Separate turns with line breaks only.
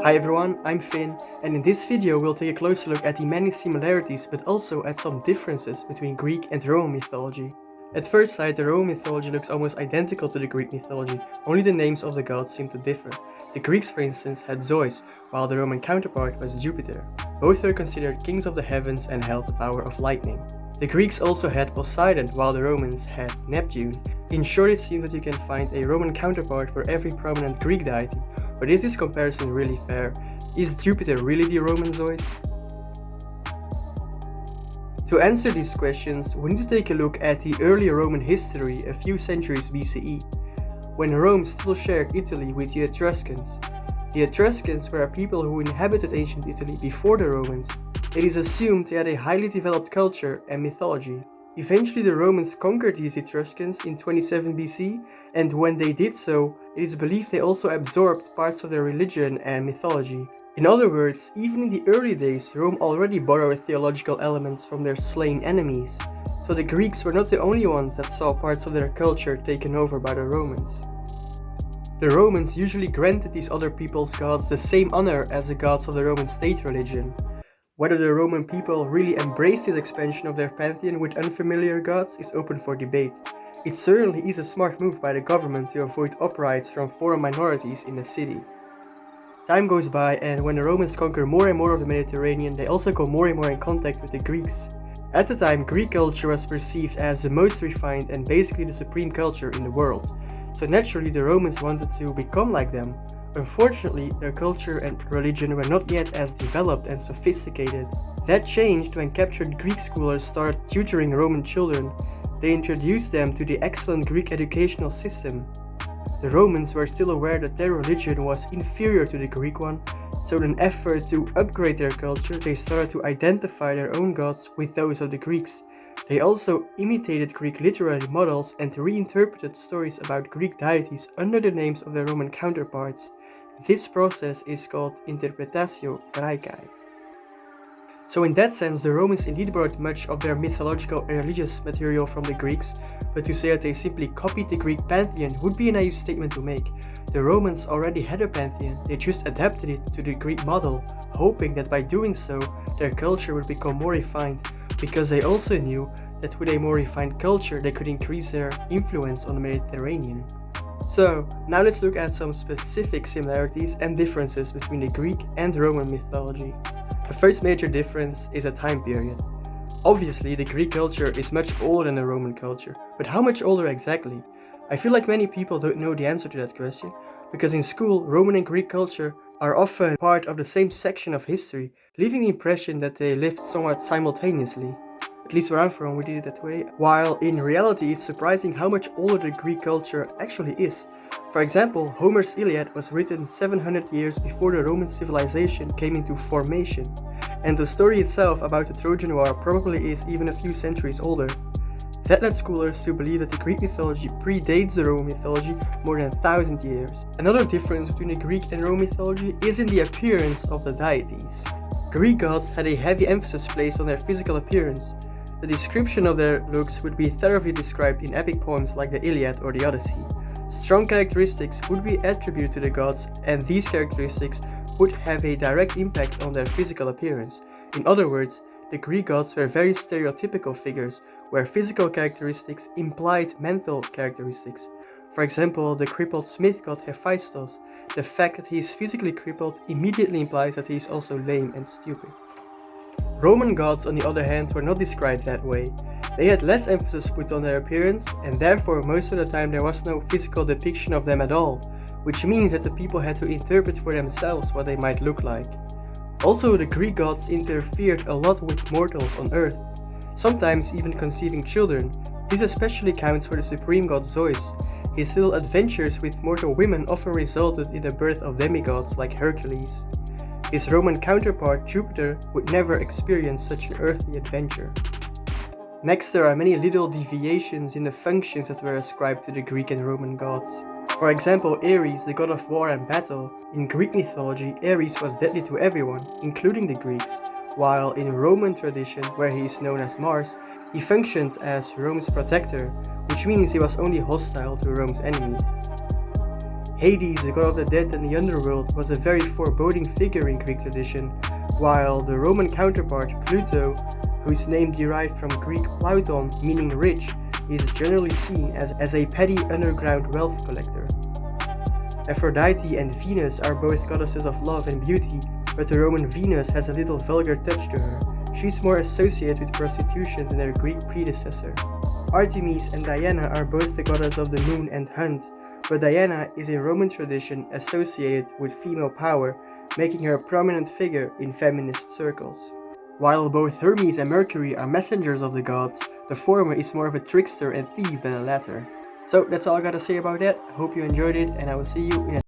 Hi everyone, I'm Finn, and in this video we'll take a closer look at the many similarities but also at some differences between Greek and Roman mythology. At first sight, the Roman mythology looks almost identical to the Greek mythology, only the names of the gods seem to differ. The Greeks, for instance, had Zeus, while the Roman counterpart was Jupiter. Both were considered kings of the heavens and held the power of lightning. The Greeks also had Poseidon, while the Romans had Neptune. In short, it seems that you can find a Roman counterpart for every prominent Greek deity. But is this comparison really fair? Is Jupiter really the Roman Zeus? To answer these questions, we need to take a look at the early Roman history a few centuries BCE, when Rome still shared Italy with the Etruscans. The Etruscans were a people who inhabited ancient Italy before the Romans. It is assumed they had a highly developed culture and mythology. Eventually the Romans conquered these Etruscans in 27 BC, and when they did so, it is believed they also absorbed parts of their religion and mythology. In other words, even in the early days, Rome already borrowed theological elements from their slain enemies, so the Greeks were not the only ones that saw parts of their culture taken over by the Romans. The Romans usually granted these other people's gods the same honor as the gods of the Roman state religion. Whether the Roman people really embraced this expansion of their pantheon with unfamiliar gods is open for debate. It certainly is a smart move by the government to avoid uprisings from foreign minorities in the city. Time goes by, and when the Romans conquer more and more of the Mediterranean, they also come more and more in contact with the Greeks. At the time, Greek culture was perceived as the most refined and basically the supreme culture in the world. So naturally, the Romans wanted to become like them. Unfortunately, their culture and religion were not yet as developed and sophisticated. That changed when captured Greek scholars started tutoring Roman children. They introduced them to the excellent Greek educational system. The Romans were still aware that their religion was inferior to the Greek one, so in an effort to upgrade their culture, they started to identify their own gods with those of the Greeks. They also imitated Greek literary models and reinterpreted stories about Greek deities under the names of their Roman counterparts. This process is called interpretatio graecae. So in that sense, the Romans indeed borrowed much of their mythological and religious material from the Greeks, but to say that they simply copied the Greek pantheon would be a naive statement to make. The Romans already had a pantheon, they just adapted it to the Greek model, hoping that by doing so, their culture would become more refined, because they also knew that with a more refined culture, they could increase their influence on the Mediterranean. So, now let's look at some specific similarities and differences between the Greek and Roman mythology. The first major difference is a time period. Obviously, the Greek culture is much older than the Roman culture, but how much older exactly? I feel like many people don't know the answer to that question, because in school, Roman and Greek culture are often part of the same section of history, leaving the impression that they lived somewhat simultaneously. At least where I'm from, we did it that way, while in reality it's surprising how much older the Greek culture actually is. For example, Homer's Iliad was written 700 years before the Roman civilization came into formation, and the story itself about the Trojan War probably is even a few centuries older. That led scholars to believe that the Greek mythology predates the Roman mythology more than 1,000 years. Another difference between the Greek and Roman mythology is in the appearance of the deities. Greek gods had a heavy emphasis placed on their physical appearance. The description of their looks would be thoroughly described in epic poems like the Iliad or the Odyssey. Strong characteristics would be attributed to the gods, and these characteristics would have a direct impact on their physical appearance. In other words, the Greek gods were very stereotypical figures, where physical characteristics implied mental characteristics. For example, the crippled smith god Hephaestus, the fact that he is physically crippled immediately implies that he is also lame and stupid. Roman gods, on the other hand, were not described that way. They had less emphasis put on their appearance, and therefore most of the time there was no physical depiction of them at all, which means that the people had to interpret for themselves what they might look like. Also, the Greek gods interfered a lot with mortals on Earth, sometimes even conceiving children. This especially counts for the supreme god Zeus. His little adventures with mortal women often resulted in the birth of demigods like Hercules. His Roman counterpart Jupiter would never experience such an earthly adventure. Next, there are many little deviations in the functions that were ascribed to the Greek and Roman gods. For example, Ares, the god of war and battle. In Greek mythology, Ares was deadly to everyone, including the Greeks, while in Roman tradition, where he is known as Mars, he functioned as Rome's protector, which means he was only hostile to Rome's enemies. Hades, the god of the dead and the underworld, was a very foreboding figure in Greek tradition, while the Roman counterpart, Pluto, whose name derived from Greek Plauton, meaning rich, is generally seen as a petty underground wealth collector. Aphrodite and Venus are both goddesses of love and beauty, but the Roman Venus has a little vulgar touch to her. She's more associated with prostitution than her Greek predecessor. Artemis and Diana are both the goddess of the moon and hunt, but Diana is in Roman tradition associated with female power, making her a prominent figure in feminist circles. While both Hermes and Mercury are messengers of the gods, the former is more of a trickster and thief than the latter. So that's all I gotta say about that. I hope you enjoyed it, and I will see you in the